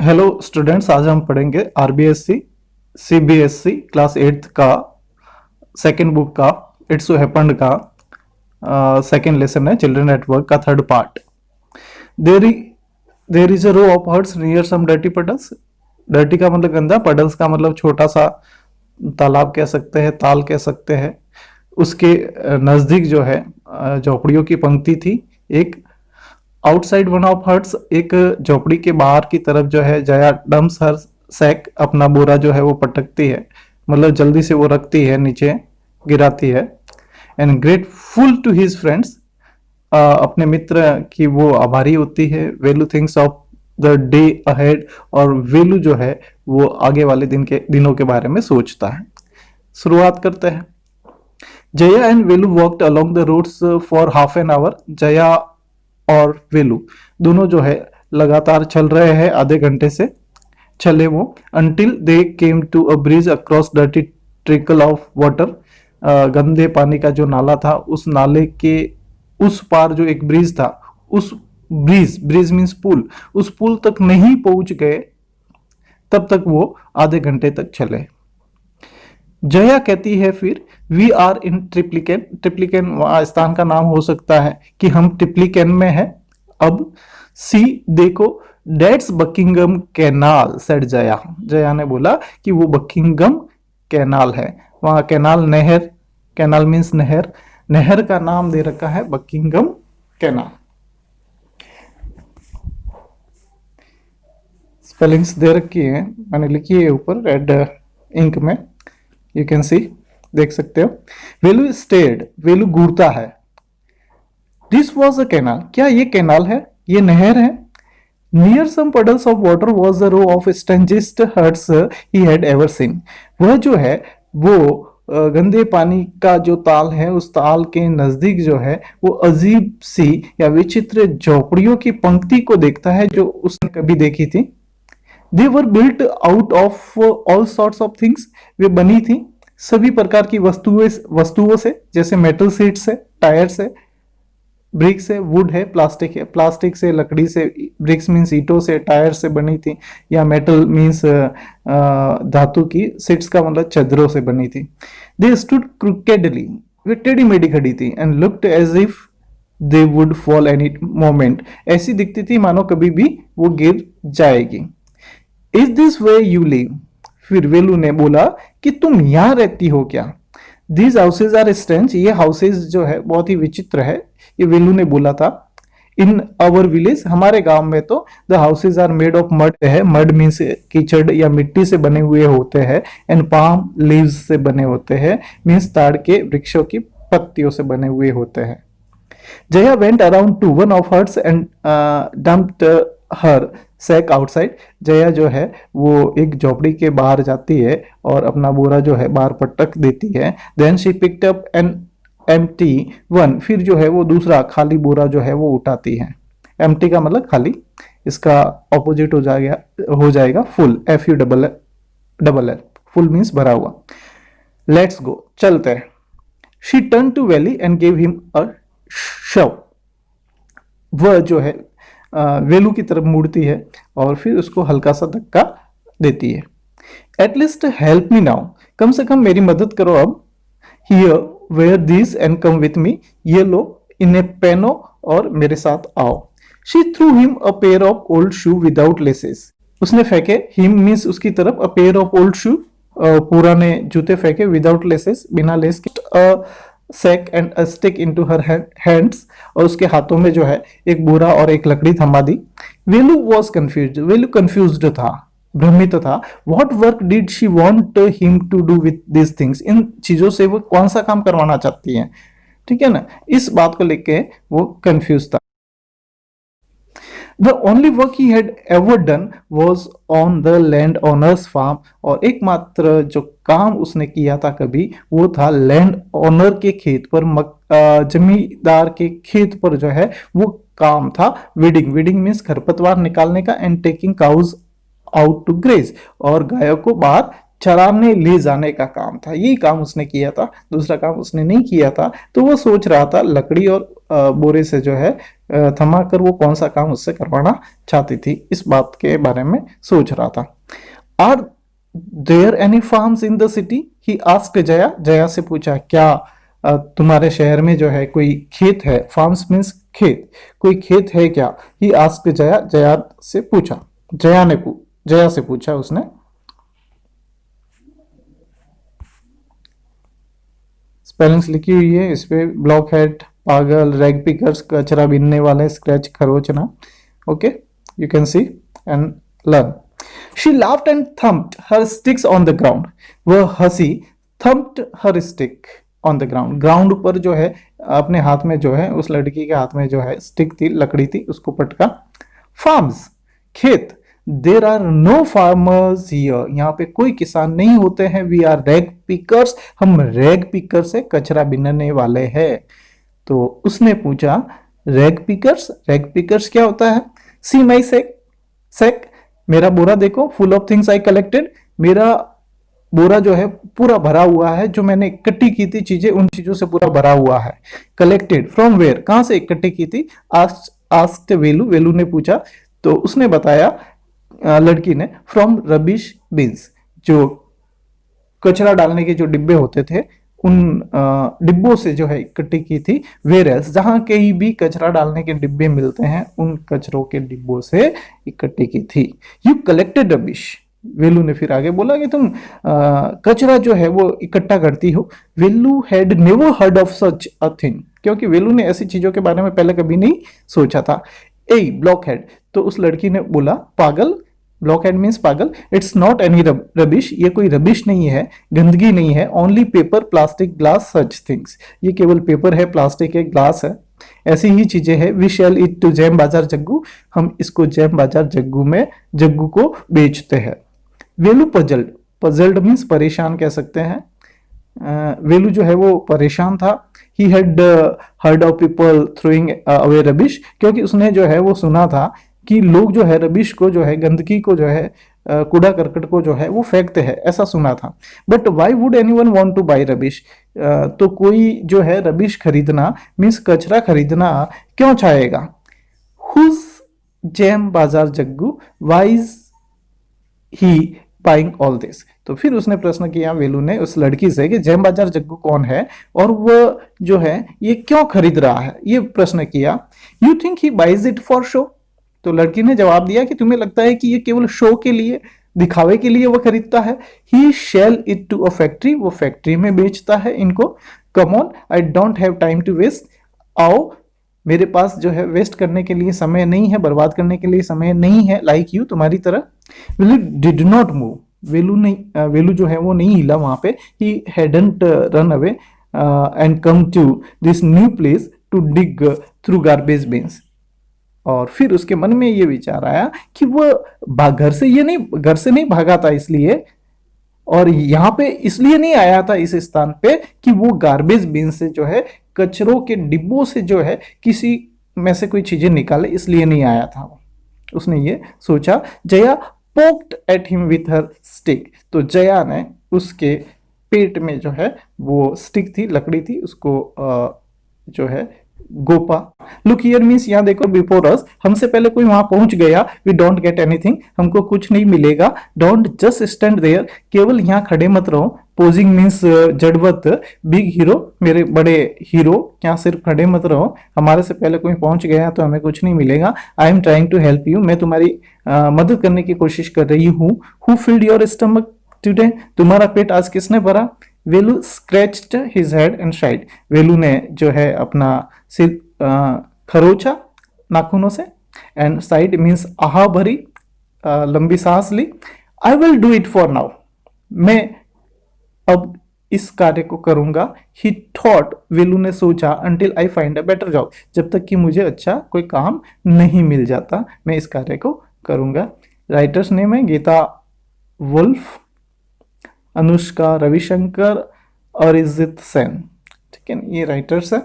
Hello students, आज हम पढ़ेंगे आरबीएससी सीबीएसई क्लास 8 का सेकेंड बुक का इट्स हैपेंड का सेकेंड लेसन है चिल्ड्रन एट वर्क का third part. There there is a row of huts near some dirty puddles. Dirty का मतलब गंदा, पडल्स का मतलब छोटा सा तालाब कह सकते हैं, ताल कह सकते हैं। उसके नजदीक जो है झोपड़ियों की पंक्ति थी। एक आउटसाइड वन ऑफ हर्ट्स, एक झोपड़ी के बाहर की तरफ जो है जया डम्स हर सैक, अपना बोरा जो है वो पटकती है, मतलब जल्दी से वो रखती है, नीचे गिराती है। And grateful to his friends, अपने मित्र की वो आभारी होती है। Velu things of the day ahead, और वेलू जो है वो आगे वाले दिनों के बारे में सोचता है। शुरुआत करते हैं। Jaya and Velu walked along the roads for half an hour. Jaya और वेलू दोनों जो है लगातार चल रहे हैं, आधे घंटे से चले वो, until they came to a bridge across dirty trickle of water। गंदे पानी का जो नाला था, उस नाले के उस पार जो एक ब्रिज था, उस ब्रिज मीन्स पुल, उस पुल तक नहीं पहुंच गए, तब तक वो आधे घंटे तक चले। जया कहती है फिर, we are in Triplicane. Triplicane स्थान का नाम हो सकता है कि हम ट्रिप्लिकेन में है। अब सी देखो, that's Buckingham canal said Jaya. Jaya ने बोला कि वो बकिंगम कैनाल है। वहां कैनाल नहर, कैनाल मीन्स नहर, नहर का नाम दे रखा है बकिंगम कैनाल। स्पेलिंग्स दे रखी है, मैंने लिखी है ऊपर रेड इंक में, यू कैन सी, देख सकते हो। वेलू स्टेड, वेलू घूरता है। दिस वॉज अ कैनाल, क्या ये कैनाल है, ये नहर है। Near some puddles of water was the row of strangest huts he had ever seen. वह जो है वो गंदे पानी का जो ताल है, उस ताल के नजदीक जो है वो अजीब सी या विचित्र झोपड़ियों की पंक्ति को देखता है जो उसने कभी देखी थी। They were built out of all sorts of things, वे बनी थी सभी प्रकार की वस्तुओं से, जैसे मेटल सीट से, टायर से, ब्रिक्स है, वुड है, प्लास्टिक है। प्लास्टिक से, लकड़ी से, ब्रिक्स मीन्स ईंटों से, टायर से बनी थी, या मेटल मीन्स धातु की, सीट्स का मतलब चदरों से बनी थी। दे स्टूड क्रुकेडली, वे टेढ़ी मेढ़ी खड़ी थी। And looked as if they would fall any moment, ऐसी दिखती थी मानो कभी भी वो गिर जाएगी। Is this way you live, फिर वेलू ने बोला कि तुम यहां रहती हो क्या। दीज हाउसेज आर स्ट्रेंज, ये हाउसेज जो है बहुत ही विचित्र है, ये वेलू ने बोला था। इन अवर विलेज, हमारे गांव में तो the houses are made of mud है, मड मीन्स कीचड़ या मिट्टी से बने हुए होते हैं। एंड पाम लीव्स से बने होते हैं, मीन्स ताड़ के वृक्षों की पत्तियों से बने हुए होते हैं। Jaya went around to one of huts and dumped her sack outside. Jaya जो है वो एक झोपड़ी के बाहर जाती है और अपना बोरा जो है बाहर पटक देती है। Then she picked up an empty one, फिर जो है वो दूसरा खाली बोरा जो है वो उठाती है। एम्प्टी का मतलब खाली, इसका ऑपोजिट हो जाएगा full, F U double L, full means भरा हुआ। लेट्स गो, चलते हैं। She turn to Velu and give him a shove. वह जो है वेलू की तरफ मुड़ती है और फिर उसको हल्का सा धक्का देती है। एटलीस्ट हेल्प मी नाउ, कम से कम मेरी मदद करो अब। Here wear this and come with me, ये लो, इन्हें पहनो और मेरे साथ आओ। She threw him a pair of old shoe without laces, उसने फेंके, हिम मीन्स उसकी तरफ, a pair of old shoe पुराने जूते फेंके, विदाउट लेसेस बिना लेस के, sack and a stick into her hands, और उसके हाथों में जो है एक बोरा और एक लकड़ी थमा दी। Velu was confused, Velu confused था, भ्रमित था। What work did she want him to do with this things, इन चीजों से वो कौन सा काम करवाना चाहती है, ठीक है ना, इस बात को लेके वो कंफ्यूज था। The only work he had ever done was on the landowner's farm, और एकमात्र जो काम उसने किया था कभी, वो था लैंड ओनर के खेत पर, जमींदार के खेत पर जो है वो काम था वीडिंग। वीडिंग मीन्स खरपतवार निकालने का, and taking cows out to graze, और गायों को बाहर चराने ले जाने का काम था। यही काम उसने किया था, दूसरा काम उसने नहीं किया था। तो वो सोच रहा था लकड़ी और बोरे से जो है थमा कर वो कौन सा काम उससे करवाना चाहती थी, इस बात के बारे में सोच रहा था। Are there any farms in the city, he asked Jaya, Jaya से पूछा क्या तुम्हारे शहर में जो है कोई खेत है, फार्म्स मीन्स खेत, कोई खेत है क्या, ही आस्क्ड जया, जया से पूछा, जया से पूछा उसने। स्पेलिंग्स लिखी हुई है इस पे, ब्लॉक हेड, पागल, रैग पिकर्स कचरा बीनने वाले, स्क्रैच खरोचना। Okay, you can see and learn. She laughed and thumped her sticks on the ground, वह हंसी, thumped her stick on the ground, ground पर जो है अपने हाथ में जो है, उस लड़की के हाथ में जो है स्टिक थी, लकड़ी थी, उसको पटका। फार्म्स, खेत, there are no farmers here, यहाँ पे कोई किसान नहीं होते हैं, वी आर रैग पिकर्स, हम रैग पिकर से कचरा बीनने वाले हैं। तो उसने पूछा रैग पिकर्स, रैग पिकर्स क्या होता है? सी माई सेक, मेरा बोरा देखो, full of things I collected, मेरा बोरा जो है पूरा भरा हुआ है, जो मैंने इकट्ठी की थी चीजें, उन चीजों से पूरा भरा हुआ है। कलेक्टेड फ्रॉम वेयर, कहां से इकट्ठी की थी? आस्क्ड वेलू, वेलू ने पूछा, तो उसने बताया लड़की ने, फ्रॉम रबिश बिन्स, जो कचरा डालने के जो डिब्बे होते थे, उन डिब्बों से जो है इकट्ठी की थी। वेयर एल्स, जहां कहीं भी कचरा डालने के डिब्बे मिलते हैं, उन कचरों के डिब्बों से इकट्ठी की थी। यू कलेक्टेड रबिश, वेलू ने फिर आगे बोला कि तुम कचरा जो है वो इकट्ठा करती हो। Velu had never heard of such a thing, क्योंकि वेलू ने ऐसी चीजों के बारे में पहले कभी नहीं सोचा था। ए ब्लॉक हेड, तो उस लड़की ने बोला पागल, ब्लॉक हेड मीन्स पागल, इट्स नॉट एनी रबिश, ये कोई रबिश नहीं है, गंदगी नहीं है, only paper, plastic, glass, such things, ये केवल पेपर है, प्लास्टिक है, ग्लास है, ऐसी ही चीजें हैं। We sell it to Jam Bazaar Jaggu, हम इसको जैम बाजार जग्गू में जग्गू को बेचते हैं। वेलू पजल्ड, पजल्ड मीन्स परेशान कह सकते हैं। वेलू जो है वो परेशान था। He had heard of people throwing away rubbish, क्योंकि उसने जो है वो सुना था कि लोग जो है रबिश को जो है, गंदगी को जो है, कूड़ा करकट को जो है वो फेंकते हैं, ऐसा सुना था। But why would anyone want to buy rubbish, तो कोई जो है रबिश खरीदना मीन्स कचरा खरीदना क्यों चाहेगा? Whose jam Bazaar Jaggu, wise he buying all this, तो फिर उसने प्रश्न किया वेलू ने उस लड़की से कि जैम बाजार जग्गू कौन है और वह जो है ये क्यों खरीद रहा है, ये प्रश्न किया। You think he buys it for show, तो लड़की ने जवाब दिया कि तुम्हें लगता है कि ये केवल शो के लिए, दिखावे के लिए वो खरीदता है। He sells it to a factory, वो फैक्ट्री में बेचता है इनको। Come on, I don't have time to waste, आओ मेरे पास जो है वेस्ट करने के लिए समय नहीं है, बर्बाद करने के लिए समय नहीं है, लाइक यू, तुम्हारी तरह। Velu did not move, Velu नहीं, वेलू जो है वो नहीं हिला वहां पे। He hadn't run away and come to this new place to dig through garbage bins, और फिर उसके मन में ये विचार आया कि वह घर से नहीं भागा था इसलिए, और यहाँ पे इसलिए नहीं आया था इस स्थान पे कि वो गार्बेज बिन से जो है, कचरों के डिब्बों से जो है किसी में से कोई चीजें निकाले, इसलिए नहीं आया था वो, उसने ये सोचा। Jaya poked at him with her stick, तो जया ने उसके पेट में जो है वो स्टिक थी, लकड़ी थी, उसको जो है गोपा। लुक हियर मीन्स, यहाँ देखो, बिफोर अस, हमसे पहले कोई वहां पहुंच गया, वी डोंट गेट एनीथिंग, हमको कुछ नहीं मिलेगा। डोंट जस्ट स्टैंड देयर, केवल यहाँ खड़े मत रहो। पोजिंग मीन्स जड़वत, बिग हीरो, मेरे बड़े हीरो, यहाँ सिर्फ खड़े मत रहो, हमारे से पहले कोई पहुंच गया तो हमें कुछ नहीं मिलेगा। I am trying to help you, मैं तुम्हारी मदद करने की कोशिश कर रही हूँ। Who filled your stomach today, तुम्हारा पेट आज किसने भरा? Velu scratched his head and sighed, Velu ने जो है अपना सिर खरोचा नाखूनों से, एंड साइड मीन्स आहा भरी, लंबी सांस ली। I will do it for now, मैं अब इस कार्य को करूंगा। ही थॉट, वेलू ने सोचा, until I find a better job, जब तक कि मुझे अच्छा कोई काम नहीं मिल जाता, मैं इस कार्य को करूंगा। राइटर्स नेम है गीता वुल्फ, अनुष्का रविशंकर, अरिजित सेन, ठीक है, ये राइटर्स है।